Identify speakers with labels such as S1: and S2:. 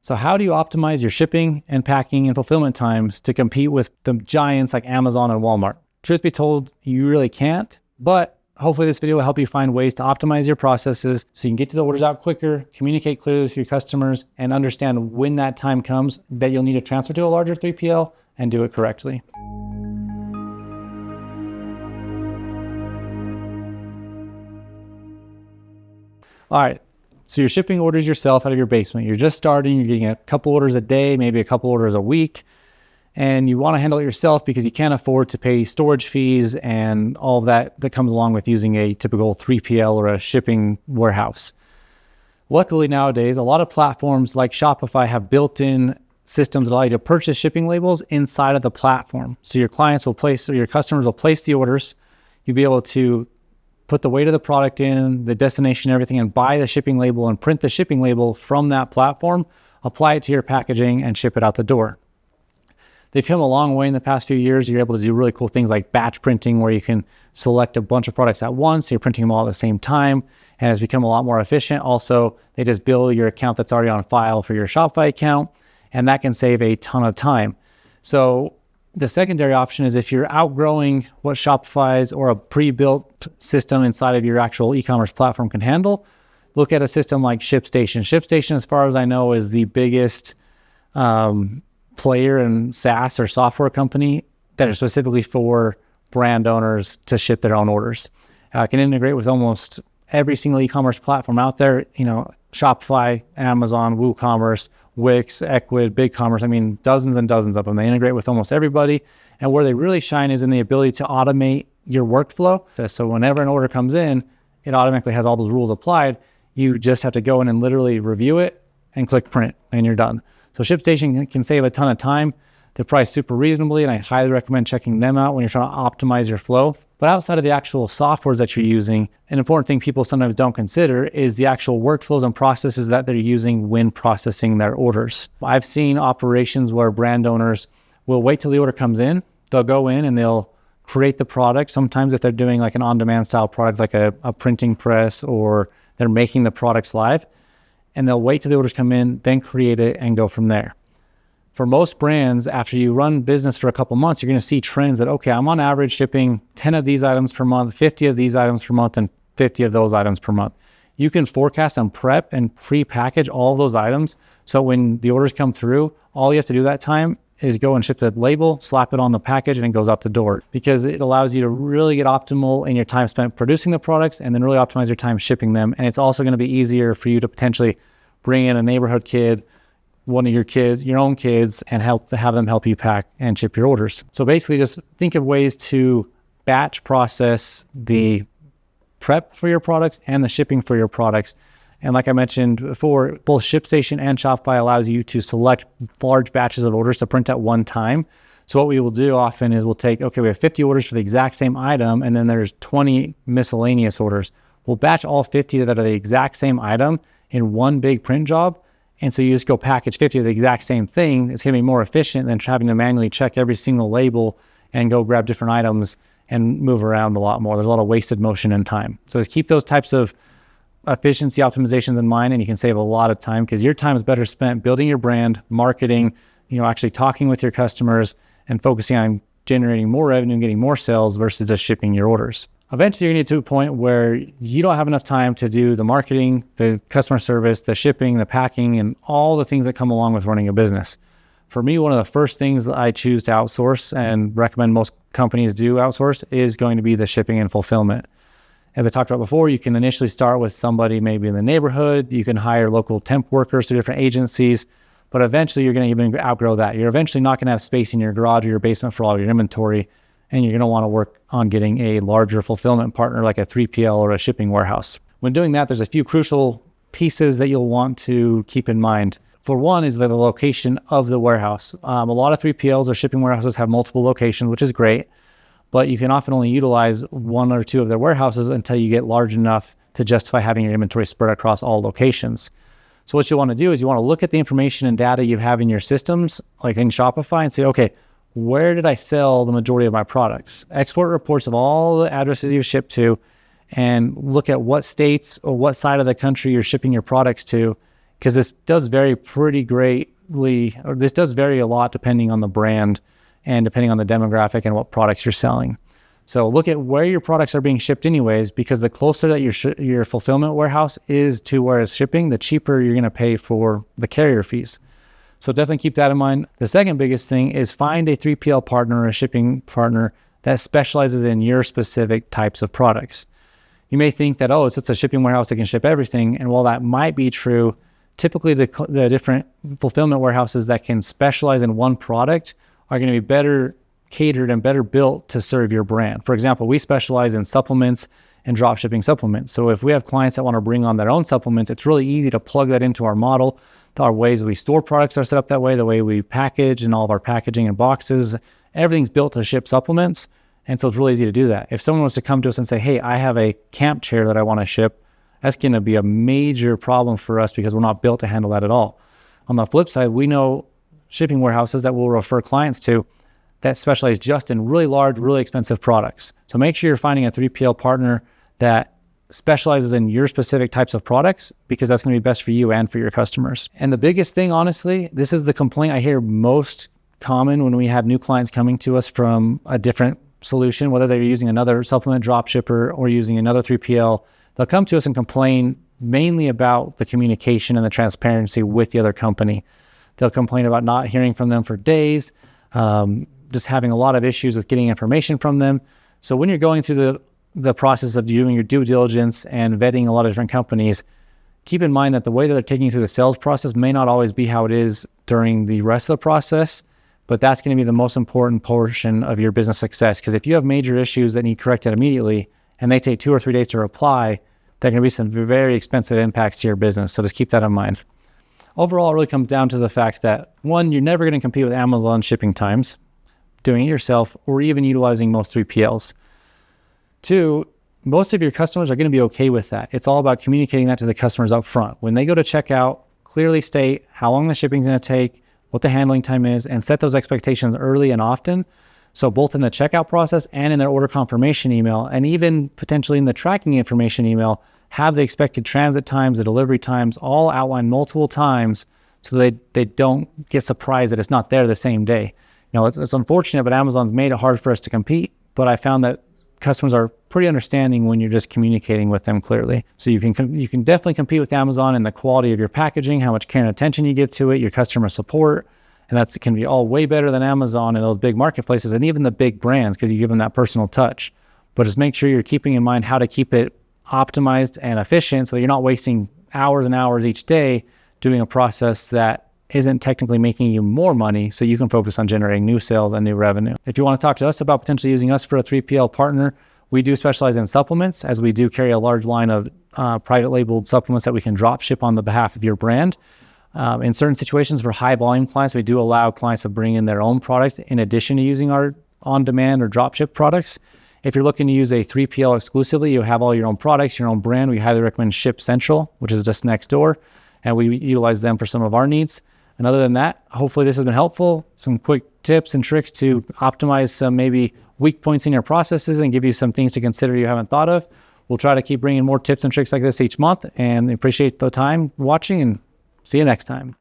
S1: So how do you optimize your shipping and packing and fulfillment times to compete with the giants like Amazon and Walmart? Truth be told, you really can't, but hopefully this video will help you find ways to optimize your processes so you can get to the orders out quicker, communicate clearly with your customers, and understand when that time comes that you'll need to transfer to a larger 3PL and do it correctly. All right, so you're shipping orders yourself out of your basement. You're just starting, you're getting a couple orders a day, maybe a couple orders a week, and you want to handle it yourself because you can't afford to pay storage fees and all that comes along with using a typical 3PL or a shipping warehouse. Luckily nowadays, a lot of platforms like Shopify have built-in systems that allow you to purchase shipping labels inside of the platform. So your clients will place, or your customers will place the orders. You'll be able to put the weight of the product in, the destination, everything, and buy the shipping label and print the shipping label from that platform, apply it to your packaging, and ship it out the door. They've come a long way in the past few years. You're able to do really cool things like batch printing, where you can select a bunch of products at once. You're printing them all at the same time, and it's become a lot more efficient. Also, they just bill your account that's already on file for your Shopify account, and that can save a ton of time. So the secondary option is if you're outgrowing what Shopify's or a pre-built system inside of your actual e-commerce platform can handle, look at a system like ShipStation. ShipStation, as far as I know, is the biggest player in SaaS or software company that are specifically for brand owners to ship their own orders. It can integrate with almost every single e-commerce platform out there, Shopify, Amazon, WooCommerce, Wix, Ecwid, BigCommerce. I mean, dozens and dozens of them. They integrate with almost everybody. And where they really shine is in the ability to automate your workflow. So whenever an order comes in, it automatically has all those rules applied. You just have to go in and literally review it and click print, and you're done. So ShipStation can save a ton of time. They're priced super reasonably, and I highly recommend checking them out when you're trying to optimize your flow. But outside of the actual softwares that you're using, an important thing people sometimes don't consider is the actual workflows and processes that they're using when processing their orders. I've seen operations where brand owners will wait till the order comes in. They'll go in and they'll create the product. Sometimes if they're doing like an on-demand style product, like a printing press, or they're making the products live, and they'll wait till the orders come in, then create it and go from there. For most brands, after you run business for a couple months, you're going to see trends that, okay, I'm on average shipping 10 of these items per month, 50 of these items per month, and 50 of those items per month. You can forecast and prep and pre-package all of those items. So when the orders come through, all you have to do that time is go and ship the label, slap it on the package, and it goes out the door, because it allows you to really get optimal in your time spent producing the products and then really optimize your time shipping them. And it's also going to be easier for you to potentially bring in a neighborhood kid, one of your kids, your own kids, and have them help you pack and ship your orders. So basically just think of ways to batch process the prep for your products and the shipping for your products. And like I mentioned before, both ShipStation and Shopify allows you to select large batches of orders to print at one time. So what we will do often is we'll take, okay, we have 50 orders for the exact same item, and then there's 20 miscellaneous orders. We'll batch all 50 that are the exact same item in one big print job. And so you just go package 50 of the exact same thing. It's going to be more efficient than having to manually check every single label and go grab different items and move around a lot more. There's a lot of wasted motion and time. So just keep those types of efficiency optimizations in mind, and you can save a lot of time, because your time is better spent building your brand, marketing, actually talking with your customers and focusing on generating more revenue and getting more sales versus just shipping your orders. Eventually, you're going to get to a point where you don't have enough time to do the marketing, the customer service, the shipping, the packing, and all the things that come along with running a business. For me, one of the first things that I choose to outsource and recommend most companies do outsource is going to be the shipping and fulfillment. As I talked about before, you can initially start with somebody maybe in the neighborhood. You can hire local temp workers through different agencies, but eventually you're going to even outgrow that. You're eventually not going to have space in your garage or your basement for all your inventory, and you're going to want to work on getting a larger fulfillment partner like a 3PL or a shipping warehouse. When doing that, there's a few crucial pieces that you'll want to keep in mind. For one is the location of the warehouse. A lot of 3PLs or shipping warehouses have multiple locations, which is great, but you can often only utilize one or two of their warehouses until you get large enough to justify having your inventory spread across all locations. So what you want to do is you want to look at the information and data you have in your systems, like in Shopify, and say, okay, where did I sell the majority of my products? Export reports of all the addresses you've shipped to, and look at what states or what side of the country you're shipping your products to, because this does vary pretty greatly, or this does vary a lot depending on the brand and depending on the demographic and what products you're selling. So look at where your products are being shipped anyways, because the closer that your fulfillment warehouse is to where it's shipping, the cheaper you're going to pay for the carrier fees. So definitely keep that in mind. The second biggest thing is find a 3PL partner or a shipping partner that specializes in your specific types of products. You may think that, it's just a shipping warehouse that can ship everything. And while that might be true, typically the different fulfillment warehouses that can specialize in one product are going to be better catered and better built to serve your brand. For example, we specialize in supplements and drop shipping supplements. So if we have clients that want to bring on their own supplements, it's really easy to plug that into our model. Our ways we store products are set up that way, the way we package and all of our packaging and boxes, everything's built to ship supplements. And so it's really easy to do that. If someone was to come to us and say, hey, I have a camp chair that I want to ship, that's going to be a major problem for us because we're not built to handle that at all. On the flip side, we know shipping warehouses that we'll refer clients to that specialize just in really large, really expensive products. So make sure you're finding a 3PL partner that specializes in your specific types of products, because that's going to be best for you and for your customers. And the biggest thing, honestly, this is the complaint I hear most common when we have new clients coming to us from a different solution, whether they're using another supplement drop shipper or using another 3PL, they'll come to us and complain mainly about the communication and the transparency with the other company. They'll complain about not hearing from them for days, just having a lot of issues with getting information from them. So when you're going through the process of doing your due diligence and vetting a lot of different companies, keep in mind that the way that they're taking you through the sales process may not always be how it is during the rest of the process, but that's going to be the most important portion of your business success. Because if you have major issues that need corrected immediately and they take 2 or 3 days to reply, there are going to be some very expensive impacts to your business. So just keep that in mind. Overall, it really comes down to the fact that, one, you're never going to compete with Amazon shipping times, doing it yourself, or even utilizing most 3PLs. 2, most of your customers are going to be okay with that. It's all about communicating that to the customers up front. When they go to checkout, clearly state how long the shipping is going to take, what the handling time is, and set those expectations early and often. So both in the checkout process and in their order confirmation email, and even potentially in the tracking information email, have the expected transit times, the delivery times, all outlined multiple times so they don't get surprised that it's not there the same day. It's unfortunate, but Amazon's made it hard for us to compete, but I found that customers are pretty understanding when you're just communicating with them clearly. So you can definitely compete with Amazon in the quality of your packaging, how much care and attention you give to it, your customer support, and that can be all way better than Amazon and those big marketplaces and even the big brands because you give them that personal touch. But just make sure you're keeping in mind how to keep it optimized and efficient so you're not wasting hours and hours each day doing a process that isn't technically making you more money, so you can focus on generating new sales and new revenue. If you want to talk to us about potentially using us for a 3PL partner, we do specialize in supplements, as we do carry a large line of private labeled supplements that we can drop ship on the behalf of your brand. In certain situations for high volume clients, we do allow clients to bring in their own product in addition to using our on-demand or drop ship products. If you're looking to use a 3PL exclusively, you have all your own products, your own brand, we highly recommend Ship Central, which is just next door, and we utilize them for some of our needs. And other than that, hopefully this has been helpful. Some quick tips and tricks to optimize some maybe weak points in your processes and give you some things to consider you haven't thought of. We'll try to keep bringing more tips and tricks like this each month, and appreciate the time watching, and see you next time.